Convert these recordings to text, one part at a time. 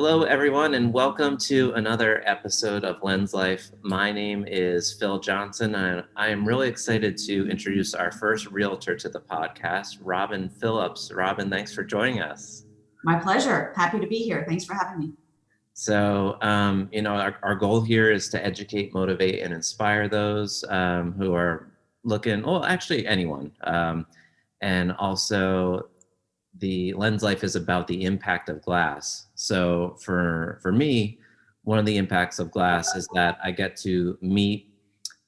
Hello, everyone, and welcome to another episode of Lens Life. My name is Phil Johnson, and I am really excited to introduce our first realtor to the podcast, Robin Phillips. Robin, thanks for joining us. My pleasure. Happy to be here. Thanks for having me. So, our goal here is to educate, motivate, and inspire those who are looking, well, actually anyone. And also, the Lens Life is about the impact of glass. So for me, one of the impacts of glass is that I get to meet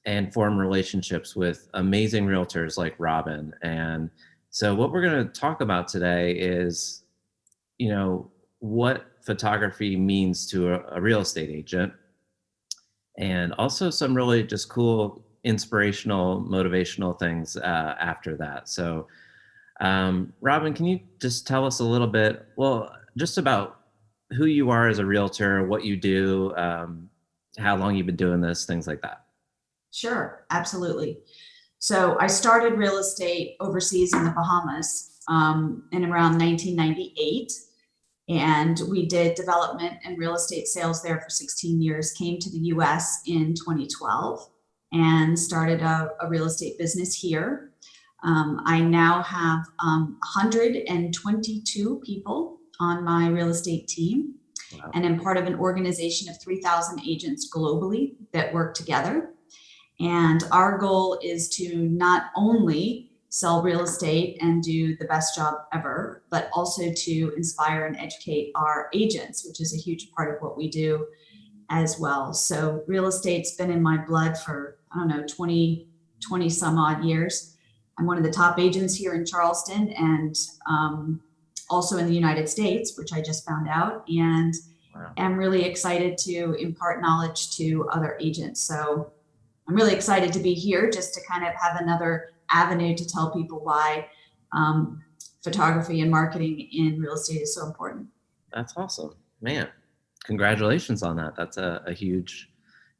and form relationships with amazing realtors like Robin. And so what we're going to talk about today is, what photography means to a real estate agent, and also some really just cool, inspirational, motivational things after that. So Robin, can you just tell us a little bit, just about who you are as a realtor, what you do, how long you've been doing this, things like that? Sure, absolutely. So I started real estate overseas in the Bahamas in around 1998. And we did development and real estate sales there for 16 years, came to the US in 2012 and started a real estate business here. I now have 122 people on my real estate team. Wow. And I'm part of an organization of 3,000 agents globally that work together. And our goal is to not only sell real estate and do the best job ever, but also to inspire and educate our agents, which is a huge part of what we do as well. So real estate's been in my blood for, 20 some odd years. I'm one of the top agents here in Charleston and also in the United States, which I just found out, and wow. I'm really excited to impart knowledge to other agents. So I'm really excited to be here just to kind of have another avenue to tell people why photography and marketing in real estate is so important. That's awesome, man. Congratulations on that. That's a huge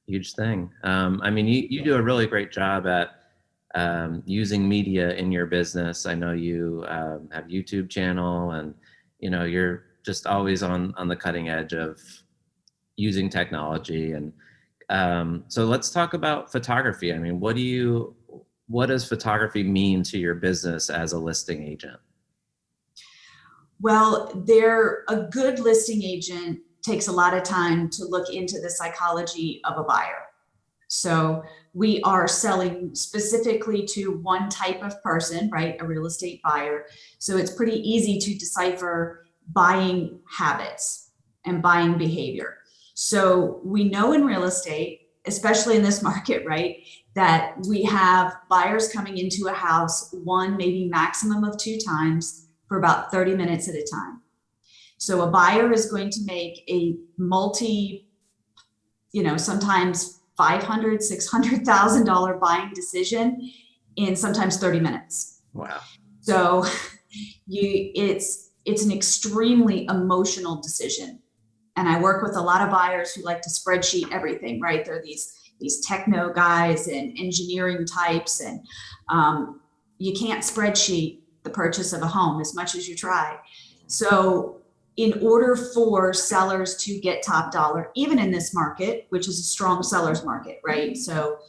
thing. You do a really great job at using media in your business. I know you have a YouTube channel, and you're just always on the cutting edge of using technology. And so let's talk about photography. What does photography mean to your business as a listing agent? Well, a good listing agent takes a lot of time to look into the psychology of a buyer. So we are selling specifically to one type of person, right? A real estate buyer. So it's pretty easy to decipher buying habits and buying behavior. So we know in real estate, especially in this market, right, that we have buyers coming into a house one, maybe maximum of two times for about 30 minutes at a time. So a buyer is going to make a sometimes $500,000, $600,000 buying decision in sometimes 30 minutes. Wow. So it's an extremely emotional decision. And I work with a lot of buyers who like to spreadsheet everything, right? They're these techno guys and engineering types, and you can't spreadsheet the purchase of a home as much as you try. So in order for sellers to get top dollar, even in this market, which is a strong seller's market, right? So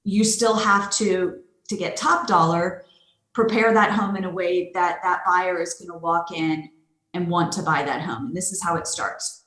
you still have to get top dollar, prepare that home in a way that that buyer is going to walk in and want to buy that home. And this is how it starts.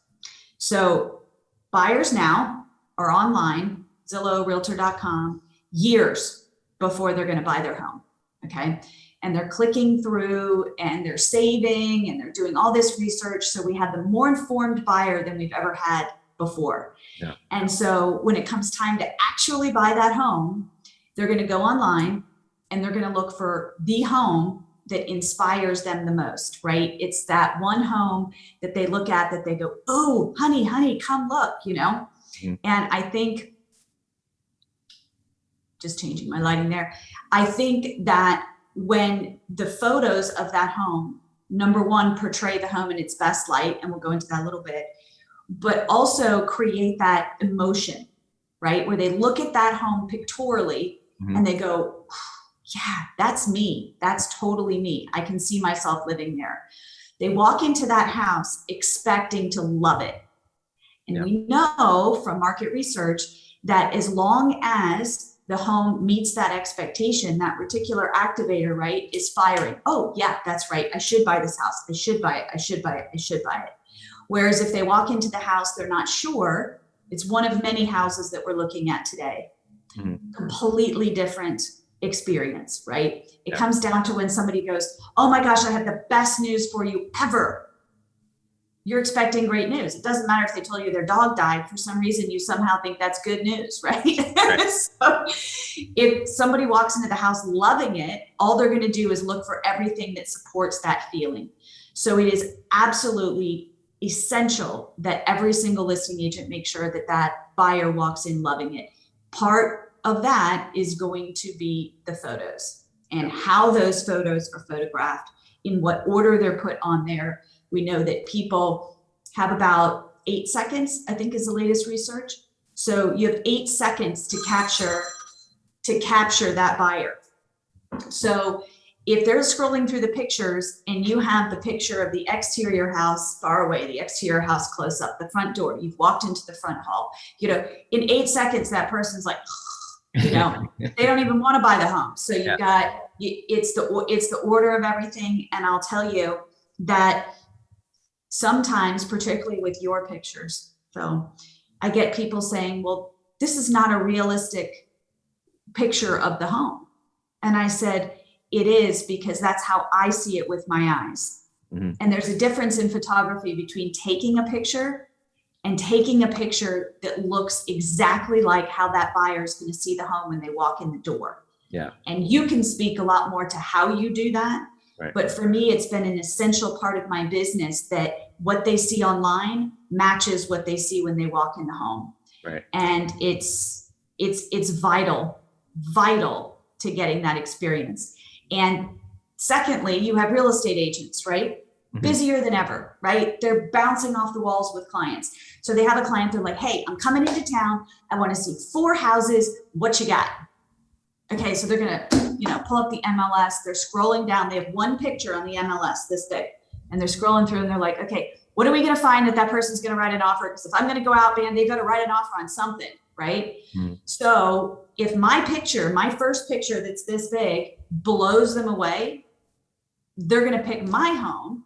So buyers now are online, Zillow, Realtor.com, years before they're going to buy their home, okay? And they're clicking through and they're saving and they're doing all this research. So we have the more informed buyer than we've ever had before. Yeah. And so when it comes time to actually buy that home, they're going to go online and they're going to look for the home that inspires them the most, right? It's that one home that they look at that they go, oh, honey, come look, Mm-hmm. And I think, just changing my lighting there, I think that when the photos of that home, number one, portray the home in its best light, and we'll go into that a little bit, but also create that emotion, right? Where they look at that home pictorially, mm-hmm. and they go, yeah, that's me. That's totally me. I can see myself living there. They walk into that house expecting to love it. And Yeah. we know from market research that as long as the home meets that expectation, that reticular activator, right, is firing. Oh, yeah, that's right. I should buy this house. I should buy it. I should buy it. I should buy it. Whereas if they walk into the house, they're not sure. It's one of many houses that we're looking at today. Completely different experience, right? It comes down to when somebody goes, oh my gosh, I have the best news for you ever. You're expecting great news. It doesn't matter if they told you their dog died. For some reason, you somehow think that's good news, right? So if somebody walks into the house loving it, all they're going to do is look for everything that supports that feeling. So it is absolutely essential that every single listing agent make sure that that buyer walks in loving it. Part of that is going to be the photos and how those photos are photographed, in what order they're put on there. We know that people have about 8 seconds, I think is the latest research. So you have 8 seconds to capture that buyer. So if they're scrolling through the pictures and you have the picture of the exterior house far away, the exterior house close up, the front door, you've walked into the front hall, you know, in 8 seconds, that person's like, you know, they don't even want to buy the home. So you've got, it's the order of everything. And I'll tell you that sometimes, particularly with your pictures, so I get people saying, well, this is not a realistic picture of the home. And I said, it is, because that's how I see it with my eyes. And there's a difference in photography between taking a picture and taking a picture that looks exactly like how that buyer is going to see the home when they walk in the door. Yeah. And you can speak a lot more to how you do that. Right. But for me, it's been an essential part of my business that what they see online matches what they see when they walk in the home. Right. And it's vital to getting that experience. And secondly, you have real estate agents, right? Busier than ever, right? They're bouncing off the walls with clients. So they have a client, they're like, hey, I'm coming into town. I want to see 4 houses. What you got? Okay, so they're going to, you know, pull up the MLS. They're scrolling down. They have one picture on the MLS this big. And they're scrolling through and they're like, okay, what are we going to find that person's going to write an offer? Because if I'm going to go out, man, they've got to write an offer on something, right? So if my picture, my first picture that's this big blows them away, they're going to pick my home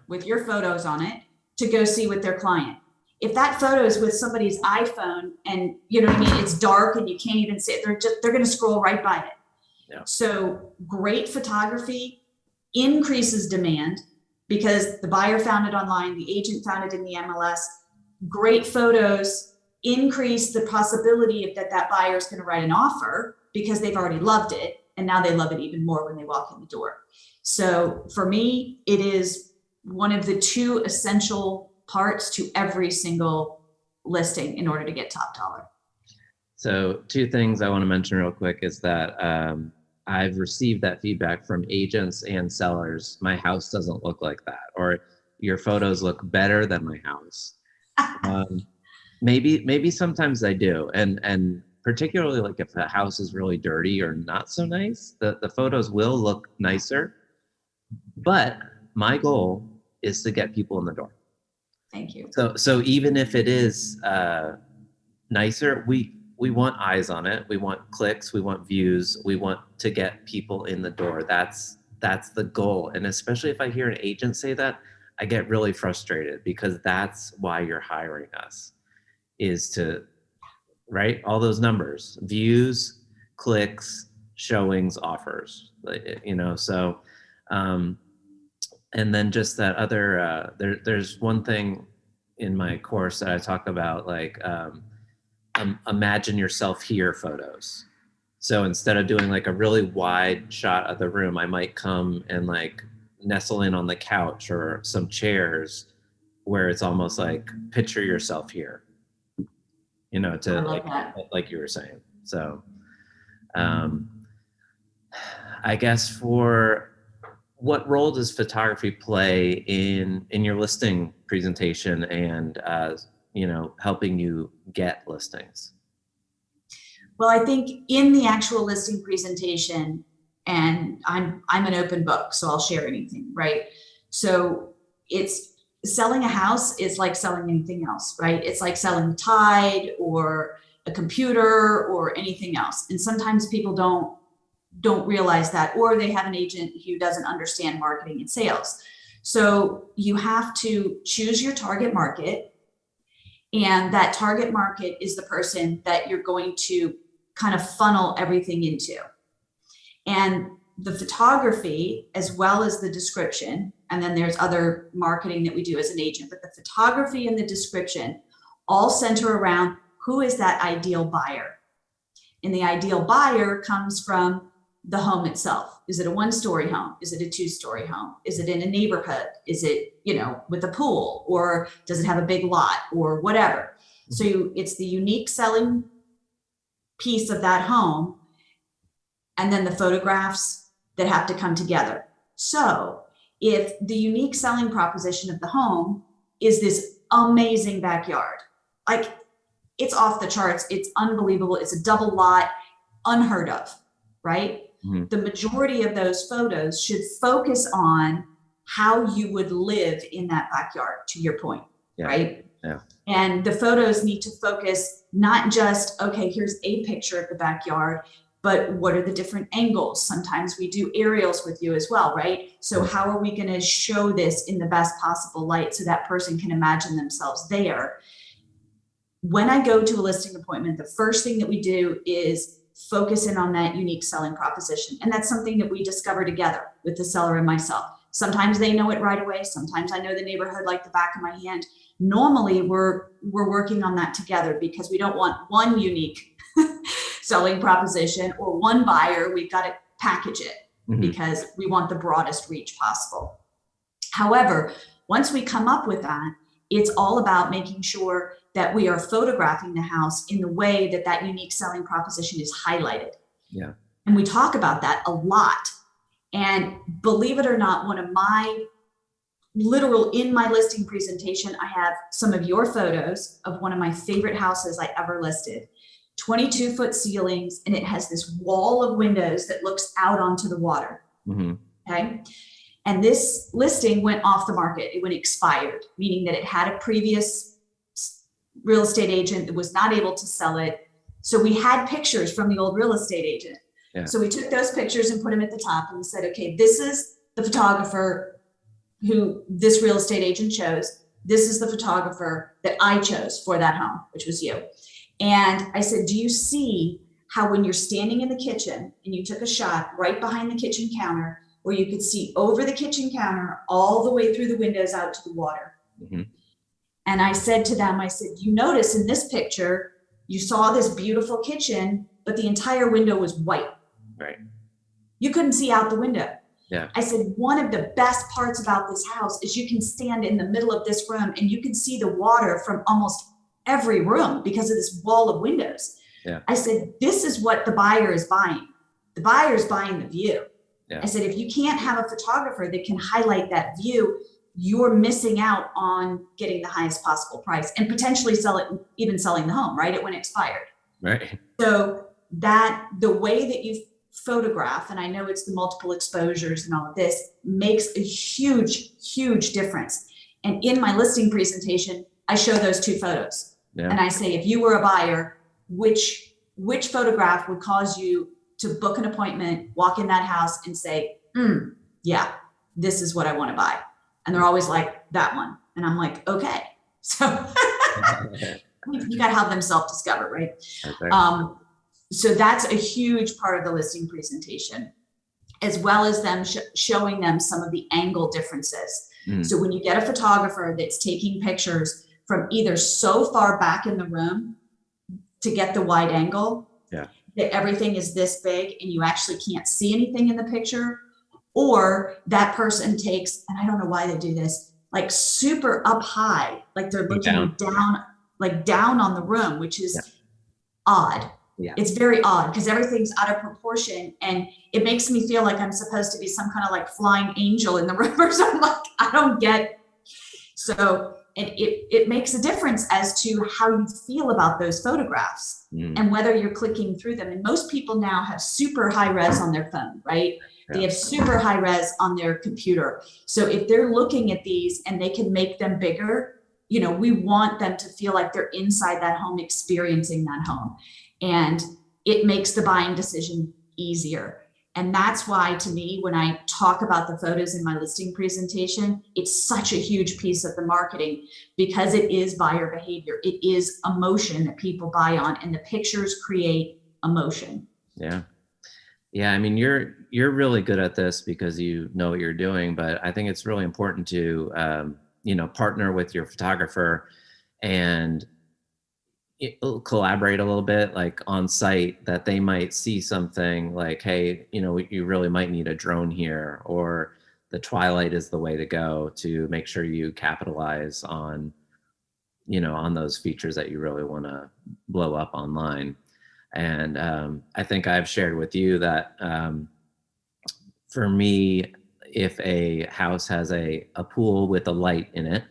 with your photos on it to go see with their client. If that photo is with somebody's iPhone and you know what I mean, it's dark and you can't even see it, they're going to scroll right by it. Yeah. So great photography increases demand because the buyer found it online, the agent found it in the MLS. Great photos increase the possibility that buyer is going to write an offer because they've already loved it. And now they love it even more when they walk in the door. So for me, it is one of the 2 essential parts to every single listing in order to get top dollar. So 2 things I want to mention real quick is that I've received that feedback from agents and sellers. My house doesn't look like that, or your photos look better than my house. Maybe sometimes I do. And particularly like if the house is really dirty or not so nice, the photos will look nicer. But my goal is to get people in the door. Thank you. So even if it is nicer, we want eyes on it. We want clicks. We want views. We want to get people in the door. That's the goal. And especially if I hear an agent say that, I get really frustrated because that's why you're hiring us, is to, right? All those numbers, views, clicks, showings, offers, you know, so, and then just that other, there's one thing in my course that I talk about, like, imagine yourself here photos. So instead of doing like a really wide shot of the room, I might come and like nestle in on the couch or some chairs where it's almost like picture yourself here, you know, to like you were saying. So I guess for what role does photography play in your listing presentation and you know, helping you get listings? Well, I think in the actual listing presentation, and I'm an open book, so I'll share anything, right? So it's selling a house is like selling anything else, right? It's like selling the Tide or a computer or anything else. And sometimes people don't realize that, or they have an agent who doesn't understand marketing and sales. So you have to choose your target market, and that target market is the person that you're going to kind of funnel everything into. And the photography, as well as the description, and then there's other marketing that we do as an agent, but the photography and the description all center around who is that ideal buyer. And the ideal buyer comes from the home itself. Is it a one-story home? Is it a two-story home? Is it in a neighborhood? Is it, with a pool, or does it have a big lot, or whatever? So it's the unique selling piece of that home, and then the photographs that have to come together. So if the unique selling proposition of the home is this amazing backyard, like it's off the charts, it's unbelievable, it's a double lot, unheard of, right? Mm-hmm. The majority of those photos should focus on how you would live in that backyard, to your point, right? Yeah. And the photos need to focus not just, okay, here's a picture of the backyard, but what are the different angles? Sometimes we do aerials with you as well, right? So how are we going to show this in the best possible light so that person can imagine themselves there? When I go to a listing appointment, the first thing that we do is focus in on that unique selling proposition. And that's something that we discover together with the seller and myself. Sometimes they know it right away. Sometimes I know the neighborhood like the back of my hand. Normally we're working on that together, because we don't want one unique selling proposition or one buyer. We've got to package it, mm-hmm. because we want the broadest reach possible. However, once we come up with that, it's all about making sure that we are photographing the house in the way that that unique selling proposition is highlighted. Yeah. And we talk about that a lot. And believe it or not, in my listing presentation, I have some of your photos of one of my favorite houses I ever listed. 22-foot ceilings, and it has this wall of windows that looks out onto the water. Mm-hmm. Okay. And this listing went off the market. It went expired, meaning that it had a previous real estate agent that was not able to sell it. So we had pictures from the old real estate agent. Yeah. So we took those pictures and put them at the top, and we said, okay, this is the photographer who this real estate agent chose. This is the photographer that I chose for that home, which was you. And I said, do you see how when you're standing in the kitchen and you took a shot right behind the kitchen counter, where you could see over the kitchen counter all the way through the windows out to the water? Mm-hmm. And I said to them, you notice in this picture, you saw this beautiful kitchen, but the entire window was white. Right. You couldn't see out the window. Yeah. I said, one of the best parts about this house is you can stand in the middle of this room and you can see the water from almost every room because of this wall of windows. Yeah. I said, this is what the buyer is buying. The buyer is buying the view. Yeah. I said, if you can't have a photographer that can highlight that view, you're missing out on getting the highest possible price and potentially selling the home, right? It went expired. Right. So the way that you photograph, and I know it's the multiple exposures and all of this, makes a huge, huge difference. And in my listing presentation, I show those two photos. Yeah. And I say, if you were a buyer, which photograph would cause you to book an appointment, walk in that house and say, yeah, this is what I want to buy. And they're always like, that one. And I'm like, okay. So you got to help them self-discover, right? Okay. So that's a huge part of the listing presentation, as well as them showing them some of the angle differences. So when you get a photographer that's taking pictures from either so far back in the room to get the wide angle, that everything is this big and you actually can't see anything in the picture, or that person takes, and I don't know why they do this, like super up high, like they're looking down on the room, which is odd. Yeah. It's very odd because everything's out of proportion, and it makes me feel like I'm supposed to be some kind of like flying angel in the room or something. Like, I don't get. So, and it makes a difference as to how you feel about those photographs and whether you're clicking through them. And most people now have super high res on their phone, right? They Yeah. have super high res on their computer. So if they're looking at these and they can make them bigger, we want them to feel like they're inside that home, experiencing that home. And it makes the buying decision easier. And that's why, to me, when I talk about the photos in my listing presentation, it's such a huge piece of the marketing, because it is buyer behavior. It is emotion that people buy on, and the pictures create emotion. Yeah. Yeah. I mean, you're really good at this because you know what you're doing, but I think it's really important to, partner with your photographer and collaborate a little bit, like on site, that they might see something like, hey, you really might need a drone here, or the twilight is the way to go, to make sure you capitalize on those features that you really want to blow up online. And I think I've shared with you that for me, if a house has a pool with a light in it,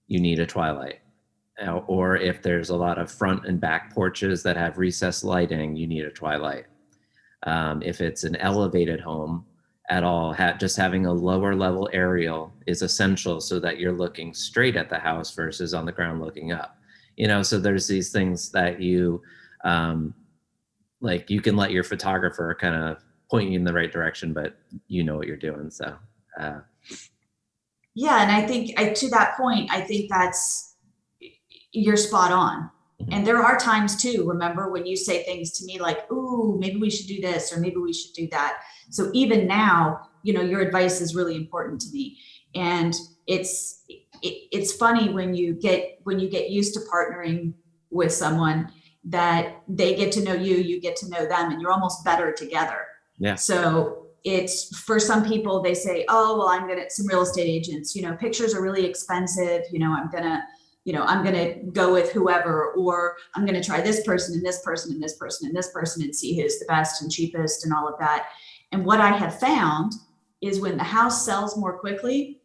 you need a twilight. Or if there's a lot of front and back porches that have recessed lighting, you need a twilight. If it's an elevated home at all, just having a lower level aerial is essential, so that you're looking straight at the house versus on the ground looking up. So there's these things that you like, you can let your photographer kind of point you in the right direction, but you know what you're doing. So yeah, and I think to that point, I think you're spot on. Mhm. And there are times too, remember, when you say things to me like, ooh, maybe we should do this, or maybe we should do that. So even now, your advice is really important to me. And it's funny when you get used to partnering with someone, that they get to know you, you get to know them, and you're almost better together. Yeah. So it's, for some people, they say, oh, well, I'm gonna, some real estate agents, pictures are really expensive. I'm gonna go with whoever, or I'm gonna try this person and this person and this person and this person and see who's the best and cheapest and all of that. And what I have found is, when the house sells more quickly,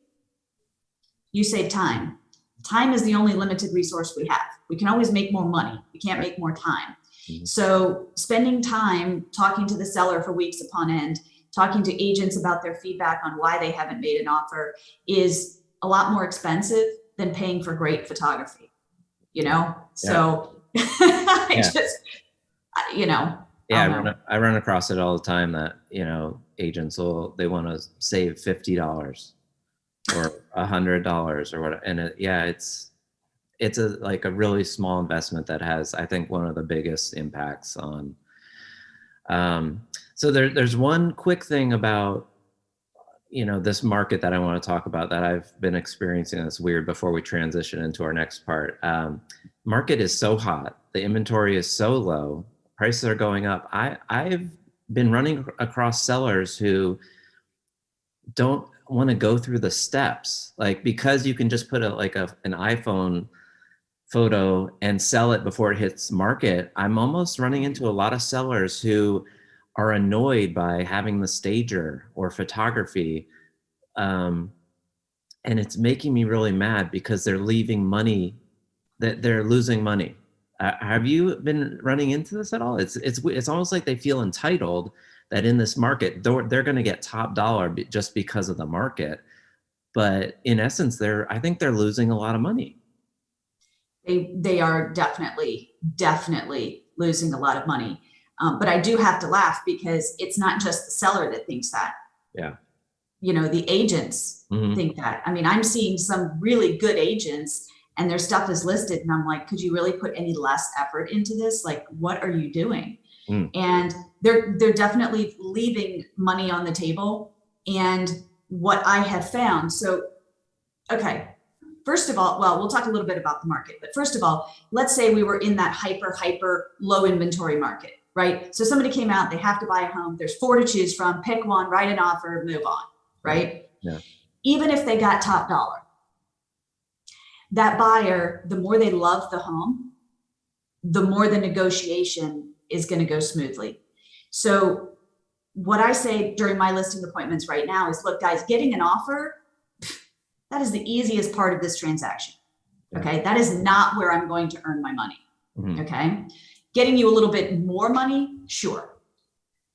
you save time. Time is the only limited resource we have. We can always make more money. We can't make more time. Mhm. So spending time talking to the seller for weeks upon end, talking to agents about their feedback on why they haven't made an offer, is a lot more expensive than paying for great photography, So I Yeah. just, Yeah, I run across it all the time, that agents they want to save $50 or $100 or whatever, and it's a really small investment that has, I think, one of the biggest impacts on. So there's one quick thing about this market that I want to talk about, that I've been experiencing that's weird, before we transition into our next part. Market is so hot, the inventory is so low, prices are going up. I've been running across sellers who don't want to go through the steps, like, because you can just put an iPhone photo and sell it before it hits market. I'm almost running into a lot of sellers who are annoyed by having the stager or photography. And it's making me really mad, because they're leaving money, that they're losing money. Have you been running into this at all? It's almost like they feel entitled that in this market, they're going to get top dollar just because of the market. But in essence, I think they're losing a lot of money. They are definitely losing a lot of money. But I do have to laugh, because it's not just the seller that thinks that. Yeah. The agents Mhm. think that. I mean, I'm seeing some really good agents, and their stuff is listed, and I'm like, could you really put any less effort into this? Like, what are you doing? Mm. And they're definitely leaving money on the table. And what I have found, so, okay, first of all, well, we'll talk a little bit about the market, but first of all, let's say we were in that hyper low inventory market, right? So somebody came out, they have to buy a home. There's 4 to choose from, pick one, write an offer, move on, right? Yeah. Even if they got top dollar, that buyer, the more they love the home, the more the negotiation is going to go smoothly. So what I say during my listing appointments right now is, look, guys, getting an offer, that is the easiest part of this transaction. Yeah. Okay. That is not where I'm going to earn my money. Mhm. Okay. Getting you a little bit more money, sure.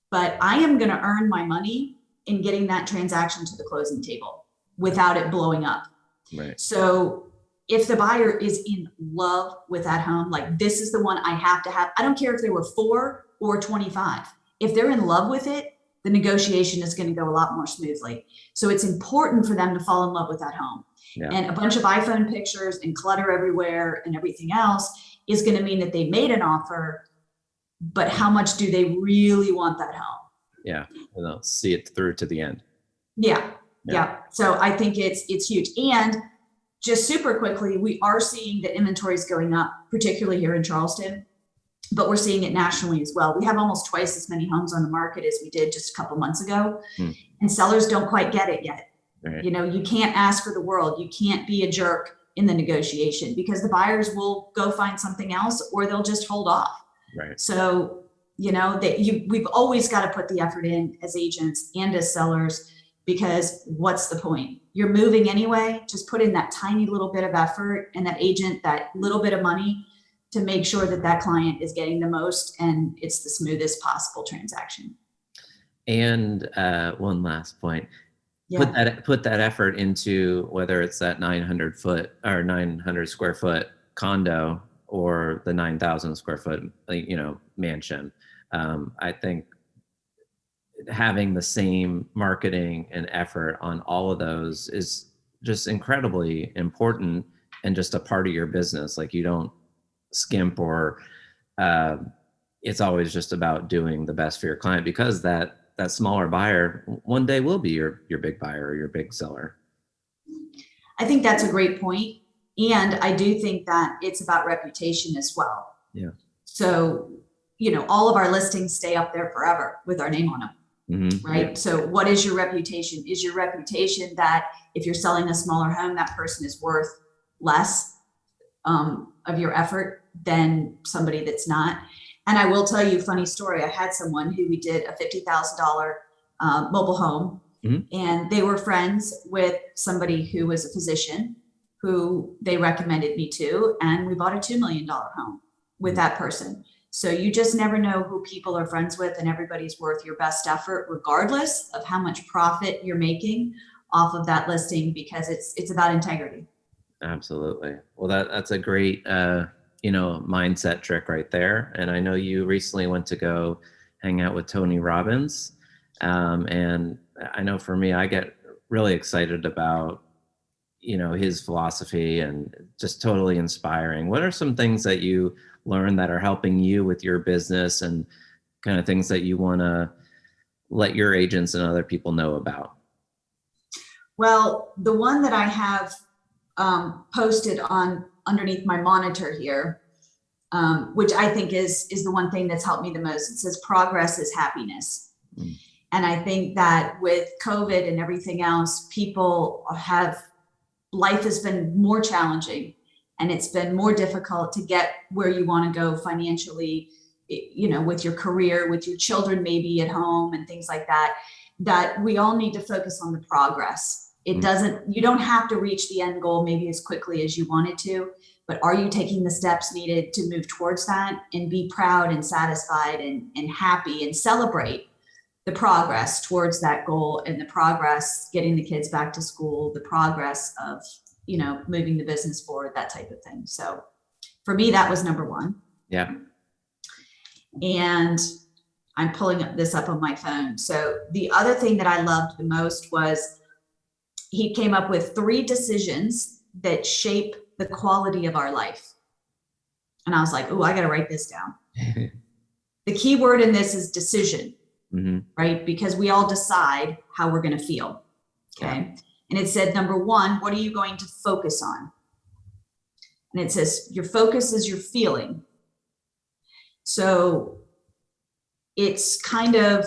But I am going to earn my money in getting that transaction to the closing table without it blowing up. Right. So if the buyer is in love with that home, like this is the one I have to have, I don't care if there were 4 or 25. If they're in love with it, the negotiation is going to go a lot more smoothly. So it's important for them to fall in love with that home. Yeah. And a bunch of iPhone pictures and clutter everywhere and everything else is going to mean that they made an offer, but how much do they really want that home? Yeah. And they'll see it through to the end. Yeah. So I think it's huge. And just super quickly, we are seeing the inventory is going up, particularly here in Charleston, but we're seeing it nationally as well. We have almost twice as many homes on the market as we did just a couple months ago. And sellers don't quite get it yet. Right. You know, you can't ask for the world. You can't be a jerk in the negotiation because the buyers will go find something else or they'll just hold off. Right. So, you know, we've always got to put the effort in as agents and as sellers, because what's the point? You're moving anyway, just put in that tiny little bit of effort and that agent, that little bit of money to make sure that that client is getting the most and it's the smoothest possible transaction. And one last point, Yeah. put that effort into whether it's that 900 square foot condo or the 9,000 square foot, mansion. I think having the same marketing and effort on all of those is just incredibly important and just a part of your business. Like you don't skimp or it's always just about doing the best for your client, because that smaller buyer one day will be your big buyer or your big seller. I think that's a great point. And I do think that it's about reputation as well. Yeah. So, all of our listings stay up there forever with our name on them. Mm-hmm. Right. Yeah. So what is your reputation? Is your reputation that if you're selling a smaller home, that person is worth less of your effort than somebody that's not? And I will tell you a funny story. I had someone who we did a $50,000 mobile home, and they were friends with somebody who was a physician who they recommended me to. And we bought a $2 million home with that person. So you just never know who people are friends with, and everybody's worth your best effort, regardless of how much profit you're making off of that listing, because it's about integrity. Absolutely. Well, that's a great, mindset trick right there. And I know you recently went to go hang out with Tony Robbins. And I know for me, I get really excited about, his philosophy and just totally inspiring. What are some things that you learn that are helping you with your business and kind of things that you want to let your agents and other people know about? Well, the one that I have posted on underneath my monitor here, which I think is the one thing that's helped me the most. It says progress is happiness. And I think that with COVID and everything else, life has been more challenging, and it's been more difficult to get where you want to go financially, with your career, with your children maybe at home and things like that, that we all need to focus on the progress. You don't have to reach the end goal maybe as quickly as you wanted to, but are you taking the steps needed to move towards that and be proud and satisfied and happy and celebrate the progress towards that goal, and the progress getting the kids back to school, the progress of, moving the business forward, that type of thing. So for me, that was number one. Yeah. And I'm pulling this up on my phone. So the other thing that I loved the most was he came up with 3 decisions that shape the quality of our life. And I was like, oh, I got to write this down. The key word in this is decision, right? Because we all decide how we're going to feel. Okay. Yeah. And it said, number 1, what are you going to focus on? And it says, your focus is your feeling. So it's kind of,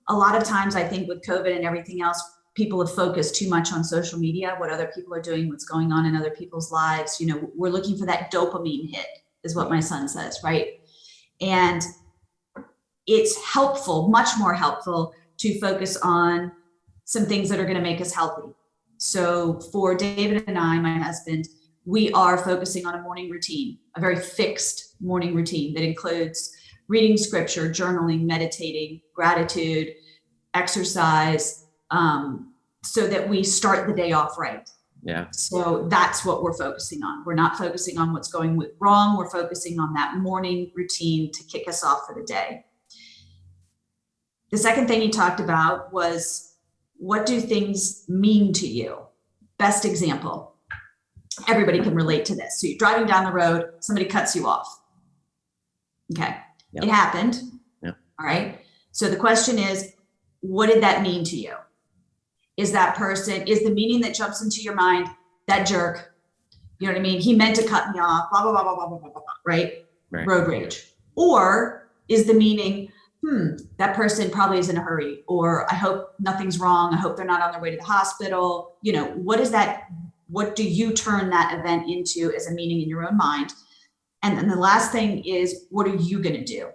a lot of times I think with COVID and everything else, people have focused too much on social media, what other people are doing, what's going on in other people's lives. We're looking for that dopamine hit, is what my son says, right? And it's helpful, much more helpful, to focus on some things that are going to make us healthy. So for David and I, my husband, we are focusing on a morning routine, a very fixed morning routine that includes reading scripture, journaling, meditating, gratitude, exercise, so that we start the day off right. Yeah. So that's what we're focusing on. We're not focusing on what's going wrong. We're focusing on that morning routine to kick us off for the day. The second thing he talked about was, what do things mean to you? Best example. Everybody can relate to this. So you're driving down the road, somebody cuts you off. Okay. Yep. It happened. Yep. All right. So the question is, what did that mean to you? Is the meaning that jumps into your mind, that jerk, you know what I mean? He meant to cut me off, blah, blah, blah, blah, blah, blah, blah, blah, right? Road rage. Or is the meaning, that person probably is in a hurry, or I hope nothing's wrong. I hope they're not on their way to the hospital. You know, what is that? What do you turn that event into as a meaning in your own mind? And then the last thing is, what are you going to do?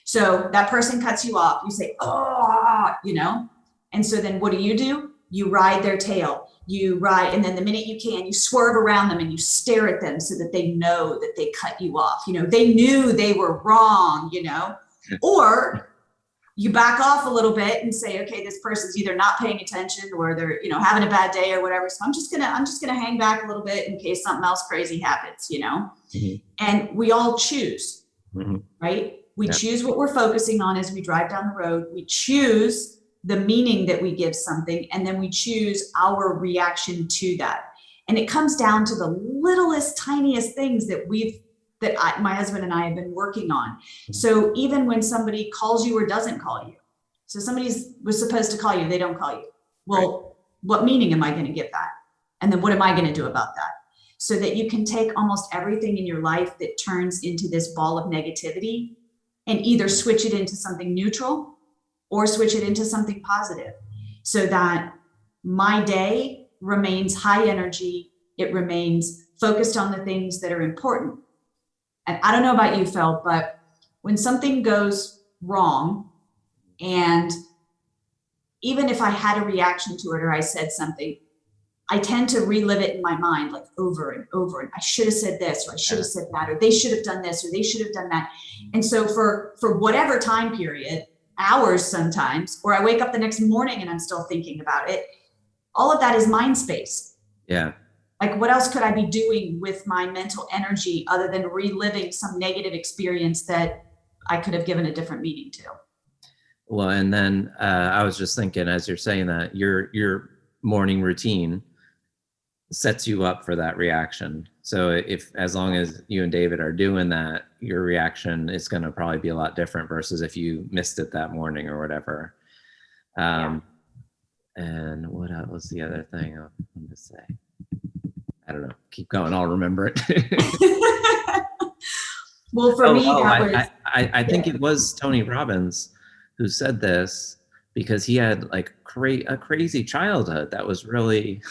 So that person cuts you off. You say, oh, you know, and so then what do? You ride their tail. And then the minute you can, you swerve around them and you stare at them so that they know that they cut you off. You know, they knew they were wrong, you know, or you back off a little bit and say, okay, this person's either not paying attention or they're, you know, having a bad day or whatever. So I'm just gonna hang back a little bit in case something else crazy happens, you know. Mm-hmm. And we all choose, right? We choose what we're focusing on as we drive down the road. We choose the meaning that we give something, and then we choose our reaction to that. And it comes down to the littlest, tiniest things that my husband and I have been working on. So even when somebody calls you or doesn't call you, so somebody was supposed to call you, they don't call you. Well, what meaning am I going to give that? And then what am I going to do about that? So that you can take almost everything in your life that turns into this ball of negativity and either switch it into something neutral or switch it into something positive, so that my day remains high energy. It remains focused on the things that are important. And I don't know about you, Phil, but when something goes wrong, and even if I had a reaction to it or I said something, I tend to relive it in my mind, like over and over. And I should have said this, or I should have said that, or they should have done this, or they should have done that. And so for whatever time period, hours sometimes, or I wake up the next morning and I'm still thinking about it, all of that is mind space. Yeah. Like, what else could I be doing with my mental energy other than reliving some negative experience that I could have given a different meaning to? Well, and then I was just thinking, as you're saying that, your morning routine sets you up for that reaction. So as long as you and David are doing that, your reaction is going to probably be a lot different versus if you missed it that morning or whatever. And what was the other thing I wanted to say? I don't know. Keep going. I'll remember it. Well, for me, I think it was Tony Robbins who said this, because he had like a crazy childhood that was really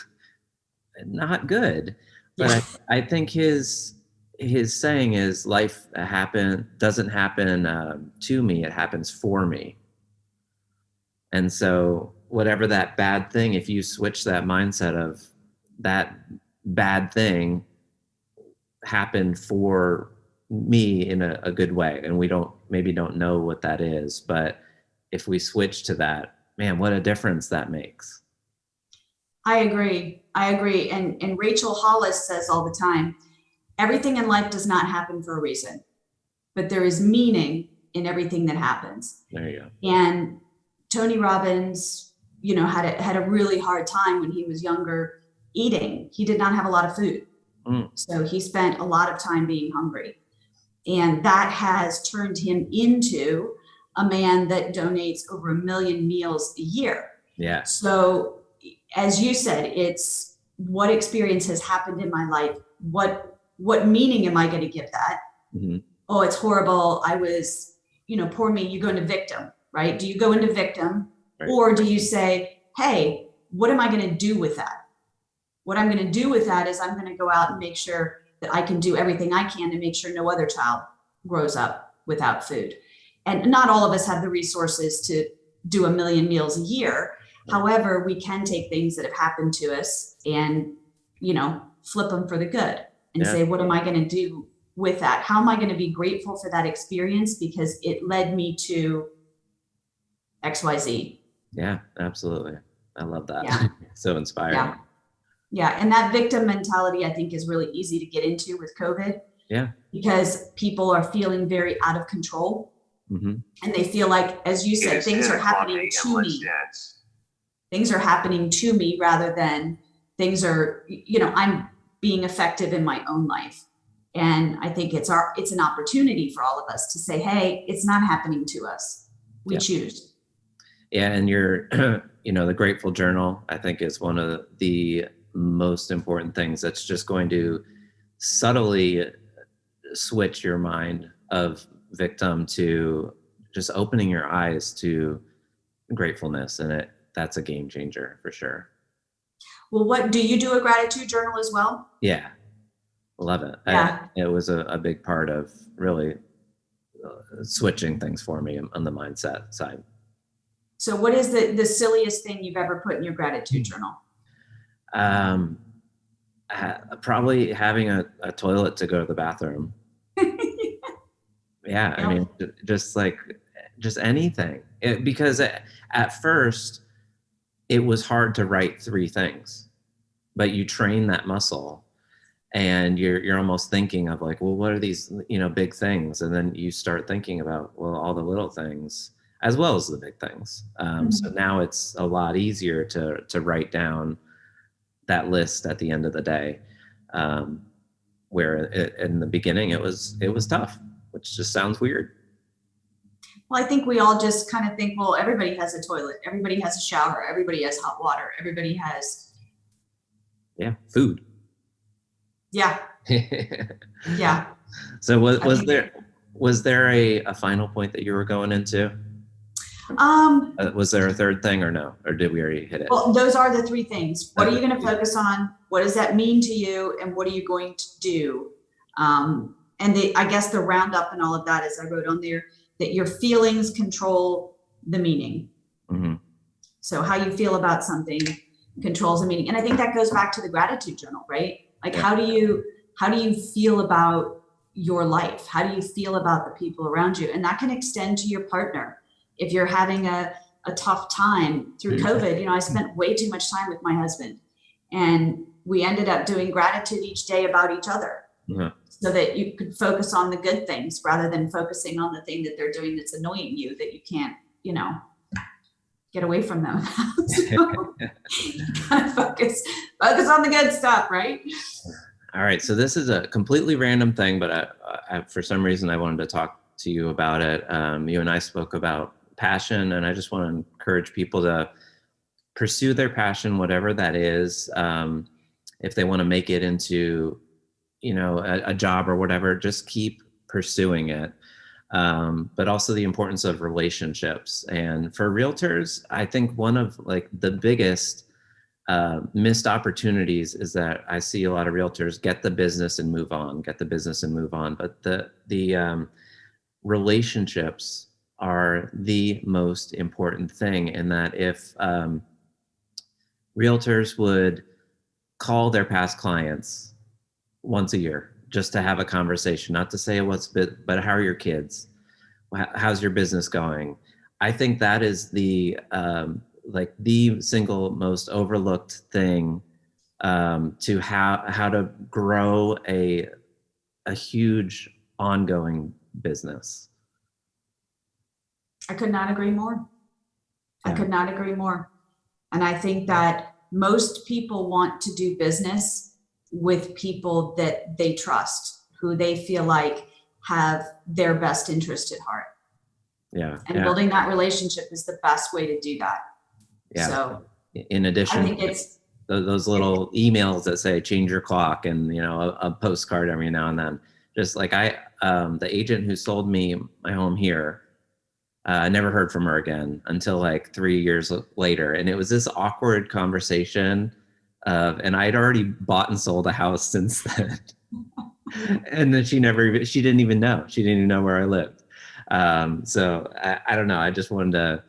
not good. But I think his saying is, life doesn't happen to me, it happens for me. And so whatever that bad thing, if you switch that mindset of that bad thing happened for me in a good way, and we maybe don't know what that is, but if we switch to that, man, what a difference that makes. I agree. And Rachel Hollis says all the time, everything in life does not happen for a reason, but there is meaning in everything that happens. There you go. And Tony Robbins, you know, had a really hard time when he was younger eating. He did not have a lot of food. So he spent a lot of time being hungry. And that has turned him into a man that donates over 1 million meals a year. Yeah. So as you said, it's what experience has happened in my life. What meaning am I going to give that? Mm-hmm. Oh, it's horrible. I was, you know, poor me. You go into victim, right? Do you go into victim, right, or do you say, hey, what am I going to do with that? What I'm going to do with that is I'm going to go out and make sure that I can do everything I can to make sure no other child grows up without food. And not all of us have the resources to do 1 million meals a year. However, we can take things that have happened to us and, you know, flip them for the good and say, what am I going to do with that? How am I going to be grateful for that experience because it led me to XYZ? Yeah, absolutely. I love that. Yeah. So inspiring. Yeah. Yeah. And that victim mentality, I think, is really easy to get into with COVID. Yeah. Because people are feeling very out of control. Mm-hmm. And they feel like, as you said, things are happening to me. Things are happening to me rather than things are, I'm being effective in my own life. And I think it's an opportunity for all of us to say, hey, it's not happening to us. We choose. Yeah. And the Grateful Journal, I think, is one of the most important things that's just going to subtly switch your mind of victim to just opening your eyes to gratefulness. And that's a game changer for sure. Well, what do you do a gratitude journal as well? Yeah. Love it. Yeah. It was a big part of really switching things for me on the mindset side. So what is the silliest thing you've ever put in your gratitude journal? Probably having a toilet to go to the bathroom. Yeah. I mean, just anything. Because at first it was hard to write 3 things, but you train that muscle and you're almost thinking of like, well, what are these, big things? And then you start thinking about, well, all the little things as well as the big things. So now it's a lot easier to write down that list at the end of the day. Where in the beginning it was tough, which just sounds weird. Well, I think we all just kind of think, well, everybody has a toilet, everybody has a shower, everybody has hot water, everybody has food. Yeah. Yeah. So was there a final point that you were going into? Was there a third thing or no? Or did we already hit it? Well, those are the 3 things. What are you going to focus on? What does that mean to you? And what are you going to do? And I guess the roundup and all of that is I wrote on there that your feelings control the meaning. Mm-hmm. So how you feel about something controls the meaning. And I think that goes back to the gratitude journal, right? Like, how do you feel about your life? How do you feel about the people around you? And that can extend to your partner. If you're having a tough time through COVID, I spent way too much time with my husband, and we ended up doing gratitude each day about each other, so that you could focus on the good things rather than focusing on the thing that they're doing that's annoying you, that you can't, get away from them. So kind of focus on the good stuff, right? All right. So this is a completely random thing, but I for some reason I wanted to talk to you about it. You and I spoke about passion, and I just want to encourage people to pursue their passion, whatever that is. If they want to make it into, a job or whatever, just keep pursuing it. But also the importance of relationships. And for realtors, I think one of like the biggest missed opportunities is that I see a lot of realtors get the business and move on, But the relationships are the most important thing, in that if realtors would call their past clients once a year just to have a conversation, not to say but how are your kids? How's your business going? I think that is the single most overlooked thing to how to grow a huge ongoing business. I could not agree more. Yeah. I could not agree more. And I think that most people want to do business with people that they trust, who they feel like have their best interest at heart. Yeah. And building that relationship is the best way to do that. Yeah. So in addition, I think it's those little emails that say change your clock, and a postcard every now and then. Just like the agent who sold me my home here, I never heard from her again until like 3 years later. And it was this awkward conversation and I'd already bought and sold a house since then. And then she didn't even know. She didn't even know where I lived. So I don't know. I just wanted to,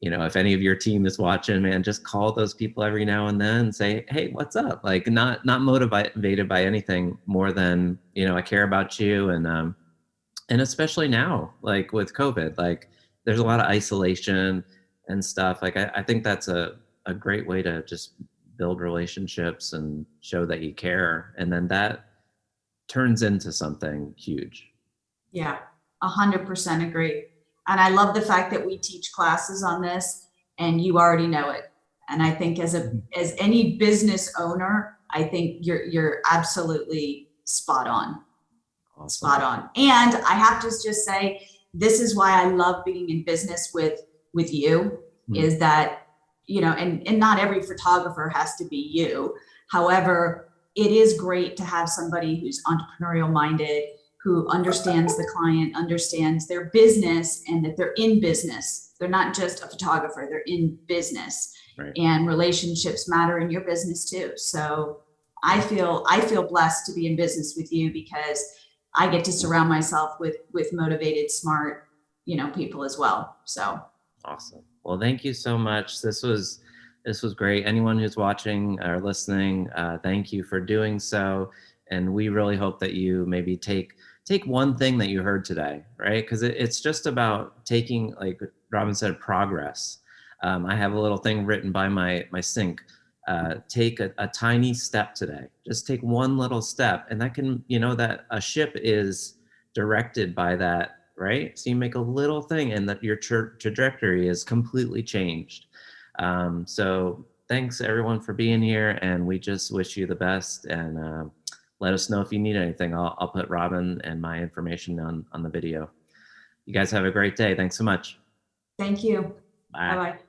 if any of your team is watching, man, just call those people every now and then and say, hey, what's up? Like, not motivated by anything more than, I care about you. And especially now, like with COVID, like there's a lot of isolation and stuff. Like, I think that's a great way to just build relationships and show that you care. And then that turns into something huge. Yeah, 100% agree. And I love the fact that we teach classes on this and you already know it. And I think as any business owner, I think you're absolutely spot on. Awesome. Spot on. And I have to just say, this is why I love being in business with you, is that, and not every photographer has to be you. However, it is great to have somebody who's entrepreneurial minded, who understands the client, understands their business, and that they're in business. They're not just a photographer, they're in business. Right. And relationships matter in your business too. So I feel blessed to be in business with you, because I get to surround myself with motivated, smart, people as well. So awesome. Well, thank you so much. This was great. Anyone who's watching or listening, thank you for doing so. And we really hope that you maybe take one thing that you heard today, right? Because it's just about taking, like Robin said, progress. I have a little thing written by my sink. Take a tiny step today. Just take one little step, and that can, that a ship is directed by that, right? So you make a little thing, and that your trajectory is completely changed. So thanks everyone for being here, and we just wish you the best. And let us know if you need anything. I'll put Robin and my information on the video. You guys have a great day. Thanks so much. thank you. Bye. Bye-bye.